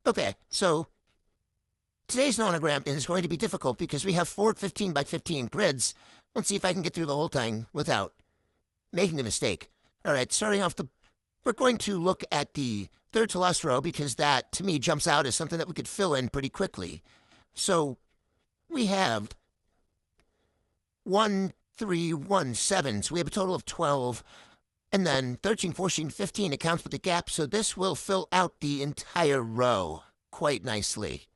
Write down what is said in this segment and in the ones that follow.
Okay, so today's nonogram is going to be difficult because we have four 15 by 15 grids. Let's see if I can get through the whole thing without making a mistake. All right, starting off we're going to look at the third to last row because that, to me, jumps out as something that we could fill in pretty quickly. So we have 1, 3, 1, 7. So we have a total of 12. And then 13, 14, 15 accounts for the gap. So this will fill out the entire row quite nicely.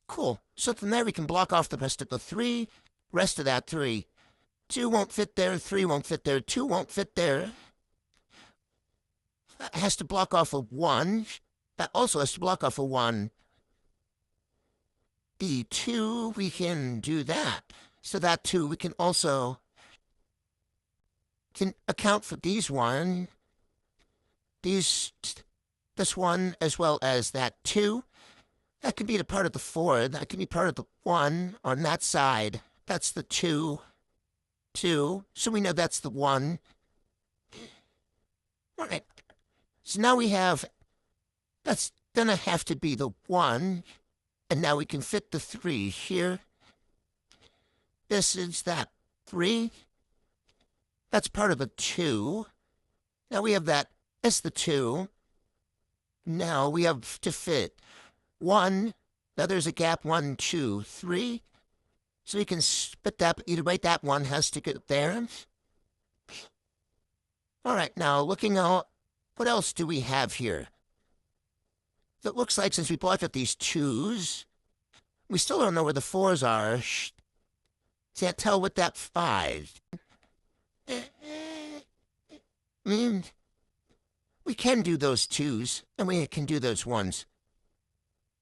Cool. So from there we can block off the rest of the 3. Rest of that 3. 2 won't fit there. 3 won't fit there. 2 won't fit there. That has to block off a 1. That also has to block off a 1. The 2, we can do that. So that 2, we can also account for these 1. This 1 as well as that 2. That could be the part of the 4. That could be part of the 1 on that side. That's the 2. 2. So we know that's the 1. All right. So now we have, that's gonna have to be the 1. And now we can fit the 3 here. This is that 3. That's part of the 2. Now we have that as the 2. Now we have to fit 1. Now there's a gap 1, 2, 3. So we can split that, either way, that 1 has to go there. All right, now looking out, what else do we have here? It looks like since we blocked up these 2s, we still don't know where the 4s are. Can't tell with that 5. We can do those 2s, and we can do those 1s.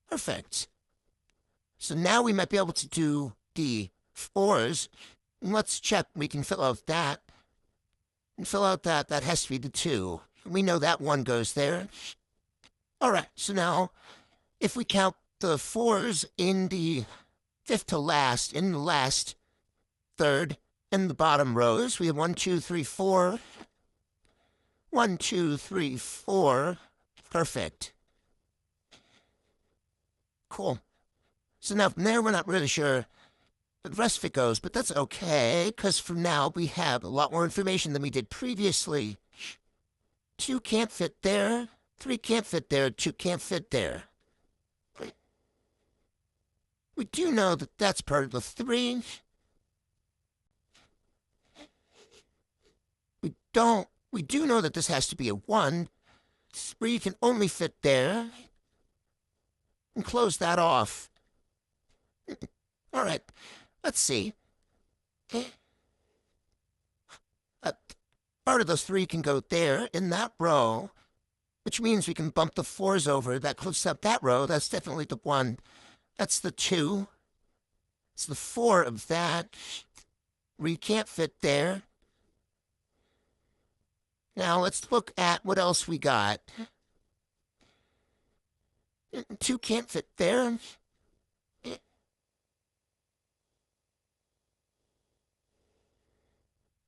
Perfect. So now we might be able to do the 4s. Let's check. We can fill out that. And fill out that. That has to be the 2. We know that 1 goes there. All right. So now, if we count the 4s in the fifth to last, in the last third, in the bottom rows, we have 1, 2, 3, 4. 1, 2, 3, 4. Perfect. Cool. So now from there, we're not really sure the rest of it goes, but that's okay, because from now we have a lot more information than we did previously. 2 can't fit there. 3 can't fit there. 2 can't fit there. We do know that that's part of the 3. We do know that this has to be a 1. 3 can only fit there. And close that off. All right, let's see. Part of those 3 can go there in that row, which means we can bump the 4s over. That closes up that row. That's definitely the 1. That's the 2. It's the 4 of that. 3 can't fit there. Now let's look at what else we got. 2 can't fit there.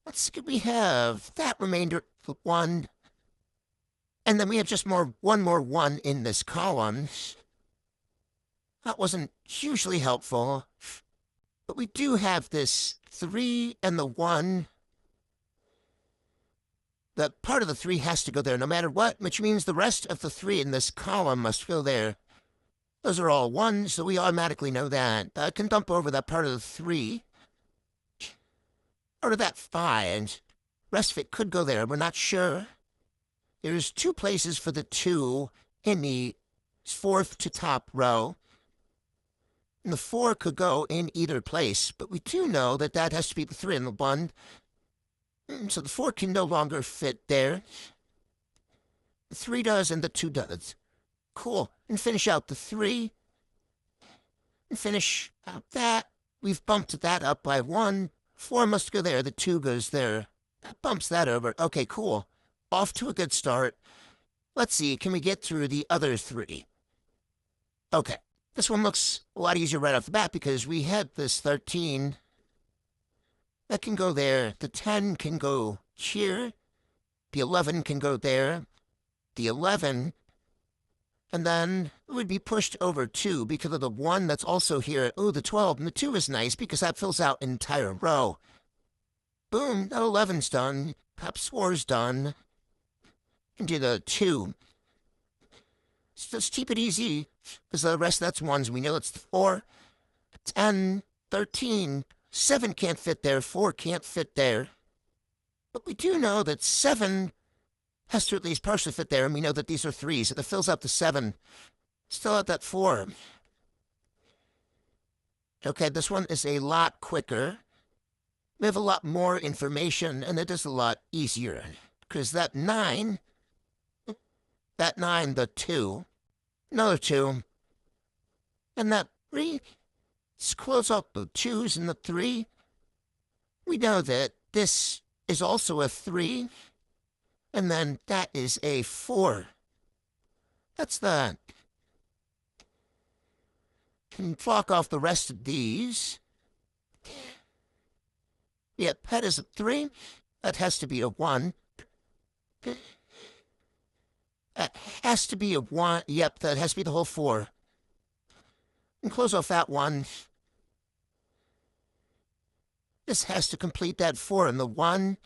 Let's see, we have that remainder, the 1. And then we have just one more 1 in this column. That wasn't hugely helpful. But we do have this 3 and the 1. The part of the 3 has to go there no matter what, which means the rest of the 3 in this column must go there. Those are all 1s, so we automatically know that. I can dump over that part of the 3. Part of that 5. Rest of it could go there. We're not sure. There's 2 places for the 2 in the 4th to top row. And the 4 could go in either place, but we do know that that has to be the 3 and the 1. So the 4 can no longer fit there. The 3 does and the 2 does. Cool. And finish out the 3. And finish out that. We've bumped that up by 1. 4 must go there. The 2 goes there. That bumps that over. Okay, cool. Off to a good start. Let's see. Can we get through the other 3? Okay. This one looks a lot easier right off the bat because we had this 13. That can go there. The 10 can go here. The 11 can go there. The 11 And then it would be pushed over 2 because of the 1 that's also here. Oh, the 12. And the 2 is nice because that fills out an entire row. Boom, that 11's done. Perhaps 4's done. And do the 2. So let's keep it easy because the rest of that's 1s. We know it's 4, 10, 13. 7 can't fit there. 4 can't fit there. But we do know that 7 has to at least partially fit there, and we know that these are 3s, so that fills out the 7. Still at that 4. Okay, this one is a lot quicker. We have a lot more information, and it is a lot easier. Because that 9, the 2, another 2, and that 3, let's close up the 2's and the 3. We know that this is also a 3, and then that is a 4. That's that. And block off the rest of these. Yeah, pet is a 3. That has to be a 1. That has to be a 1. Yep, that has to be the whole 4. And close off that 1. This has to complete that 4 and the 1.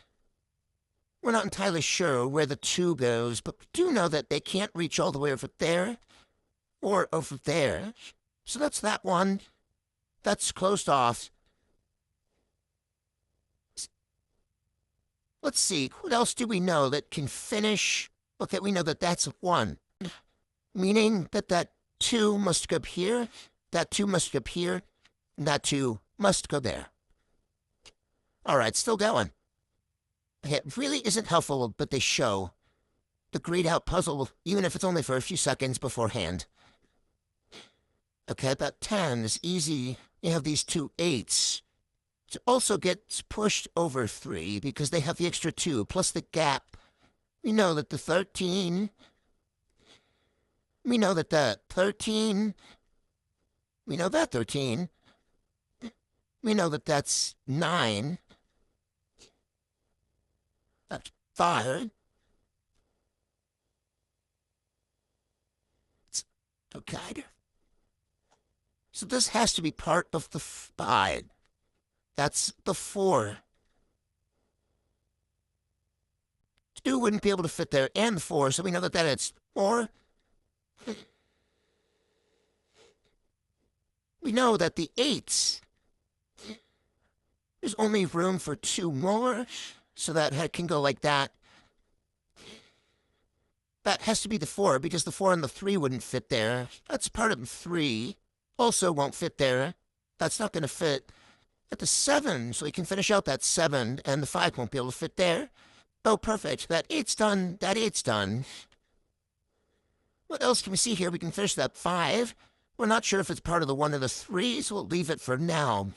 We're not entirely sure where the 2 goes, but we do know that they can't reach all the way over there or over there. So that's that 1. That's closed off. Let's see, what else do we know that can finish? Okay, we know that that's a 1. Meaning that that 2 must go up here, that 2 must go up here, and that 2 must go there. All right, still going. It really isn't helpful, but they show the grayed-out puzzle, even if it's only for a few seconds beforehand. Okay, that 10 is easy. You have these 2 8s. It also gets pushed over 3 because they have the extra 2, plus the gap. We know that the 13... We know that the 13... We know that 13. We know that that's 9. That's 5. Okay. So this has to be part of the 5. That's the 4. 2 wouldn't be able to fit there, and the 4, so we know that it's 4. We know that the 8s, there's only room for 2 more, so that head can go like that. That has to be the 4, because the 4 and the 3 wouldn't fit there. That's part of the 3. Also won't fit there. That's not going to fit at the 7, so we can finish out that 7, and the 5 won't be able to fit there. Oh, perfect. That 8's done. That 8's done. What else can we see here? We can finish that 5. We're not sure if it's part of the 1 or the 3, so we'll leave it for now.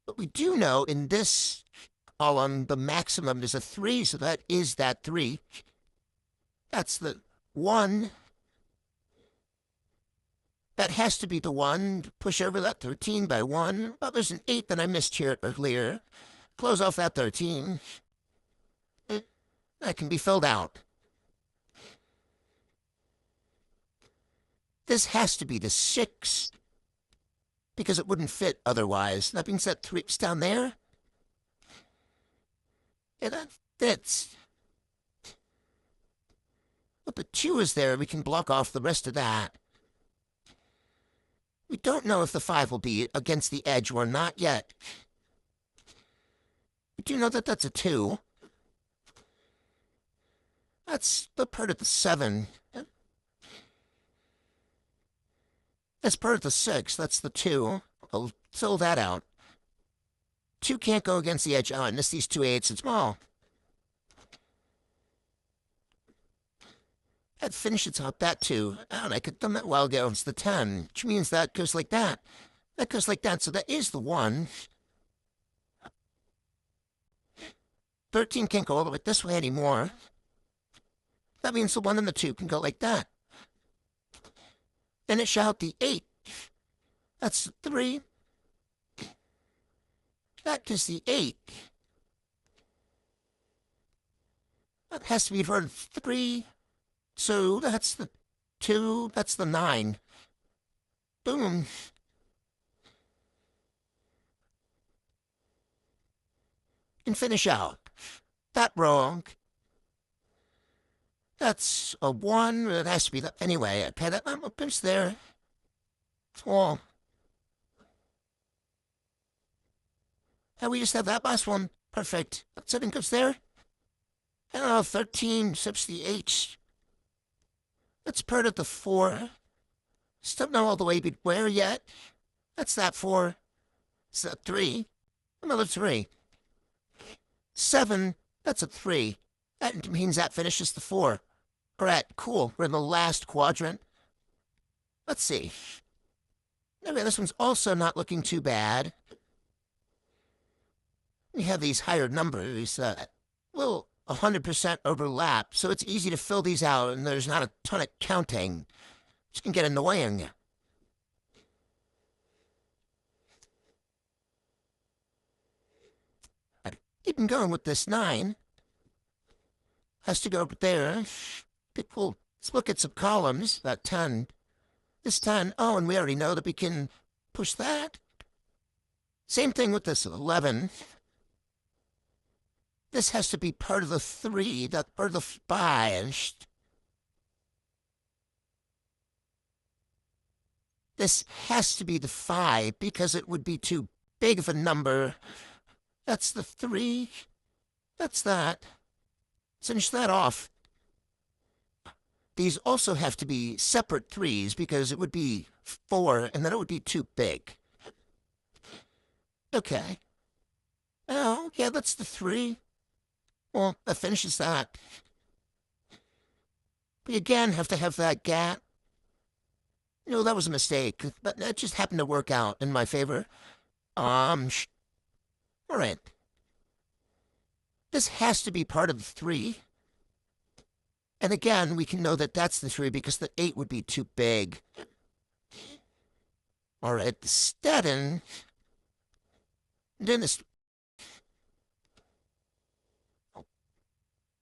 But we do know in this column, the maximum is a 3, so that is that 3. That's the 1. That has to be the 1. Push over that 13 by 1. Well, there's an 8 that I missed here earlier. Close off that 13. That can be filled out. This has to be the 6, because it wouldn't fit otherwise. That means that 3's down there. Yeah, that fits. But the 2 is there. We can block off the rest of that. We don't know if the 5 will be against the edge or not yet. We do know that that's a 2. That's the part of the 7. That's part of the 6. That's the 2. I'll fill that out. 2 can't go against the edge. Oh, I missed these 2 8s. It's small. That finishes up that 2. Oh, and I could done that a while ago. It's the 10, which means that goes like that. That goes like that, so that is the 1. 13 can't go all the way this way anymore. That means the 1 and the 2 can go like that. Finish out the 8. That's 3. That is the 8. That has to be for 3. So that's the 2, that's the 9. Boom. And finish out. That wrong. That's a 1. It has to be that. Anyway, I pay that. I'm a pinch there. All. And we just have that last one. Perfect. 7 goes there. And 13 sips the H. That's part of the 4. Still not all the way where yet. That's that 4. It's a 3. Another 3. 7. That's a 3. That means that finishes the 4. Alright, cool. We're in the last quadrant. Let's see. Okay, this one's also not looking too bad. We have these higher numbers. Will 100% overlap, so it's easy to fill these out, and there's not a ton of counting. Which can get annoying. Even going with this 9. Has to go up there. We'll look at some columns. That 10. This 10. Oh, and we already know that we can push that. Same thing with this 11. This has to be part of the 3, that part of the 5. This has to be the 5 because it would be too big of a number. That's the 3. That's that. Finish that off. These also have to be separate 3s because it would be 4 and then it would be too big. Okay. Oh, yeah, that's the 3. Well, that finishes that. We again have to have that gap. No, that was a mistake, but that just happened to work out in my favor. All right. This has to be part of the 3. And again, we can know that that's the 3 because the 8 would be too big. All right, the statin. Then this. Oh,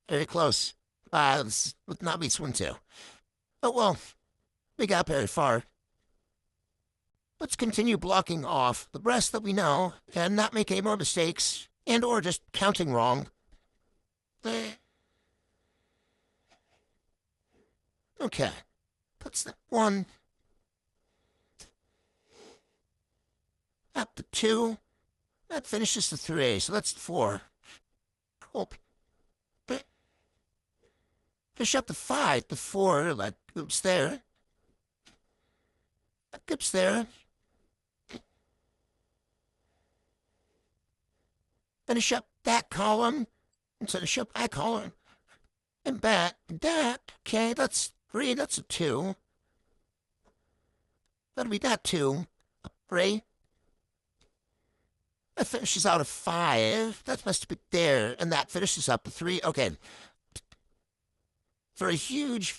very close. This would not be swing 2. Oh, well, we got very far. Let's continue blocking off the rest that we know and not make any more mistakes and or just counting wrong. Okay. Puts the 1. Up the 2. That finishes the 3, so that's the 4. Cool. Fish up the 5, the 4, that goes there. That goes there. Finish up that column, and finish up that column. And that. Okay, that's 3, that's a 2. That'll be that 2. A 3. That finishes out a 5. That must be there, and that finishes up a 3. Okay. For a huge